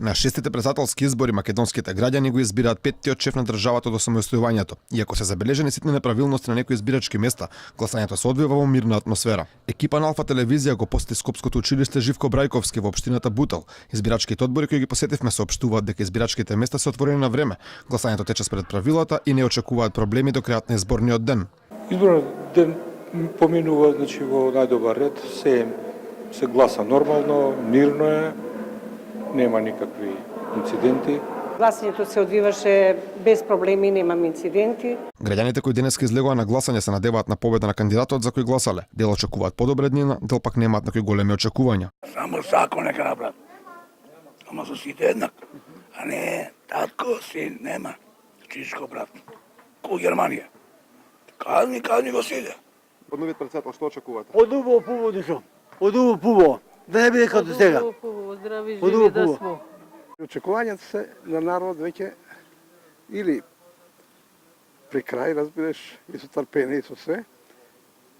На 6-тите претседателски избори македонските граѓани го избираат 5-тиот шеф на државата до самоустојувањето. Иако се забележени ситни неправилности на некои избирачки места, гласањето се одвива во мирна атмосфера. Екипа на Алфа телевизија го посети Скопското училиште Живко Брајковски во општината Бутел. Избирачките одбори кои ги посетивме соопштуваат дека избирачките места се отворени на време. Гласањето тече според правилата и не очекуваат проблеми до крајот на изборниот ден. Изборниот ден поминува во најдобар ред, се гласа нормално, мирно е, нема никакви инциденти. Гласањето се одвиваше без проблеми, немам инциденти. Граѓаните кои денеска излегоа на гласање се надеваат на победа на кандидатот за кој гласале. Дел очекуваат подобра днина, дел пак немаат некои големи очекувања. Само закон нека направат. Ама со сите еднак. А не татко, син, нема. Чичко брат. Ко Германија. Казни го сиде. Од новиот претседател што очекувате? Од убаво пубо дишо. Од убаво пубо. Да не биде како сега. Здрави живи да смо. Очекувањата се на народ веќе или при крај, разбираш, и со трпение и со све,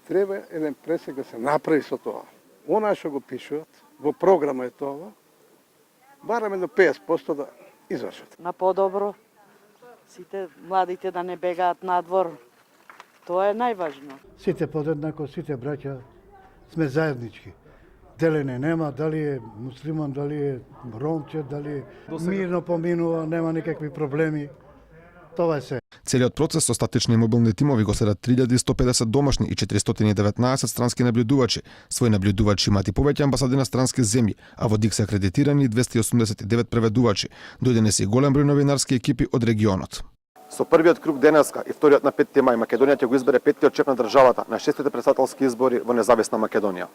треба еден пресек да се направи со тоа. Она што го пишуваат, во програма е тоа, бараме до 50% да извршат. На подобро, сите младите да не бегаат надвор, тоа е најважно. Сите подеднако, сите браќа сме заеднички. Делене нема, дали е муслиман, дали е ромче, дали е мирно поминува, нема никакви проблеми. Тоа е се. Целиот процес со статични и мобилни тимови го следат 3150 домашни и 419 странски наблюдувачи. Свој наблюдувачи имаат и повеќе амбасади на странски земји, а во ДИК се акредитирани 289 преведувачи. Дојдени се и голем број новинарски екипи од регионот. Со првиот круг денеска и вториот на 5 мај Македонија ќе го избере 5-тиот шеф на државата на 6-тите претседателски избори во независна Македонија.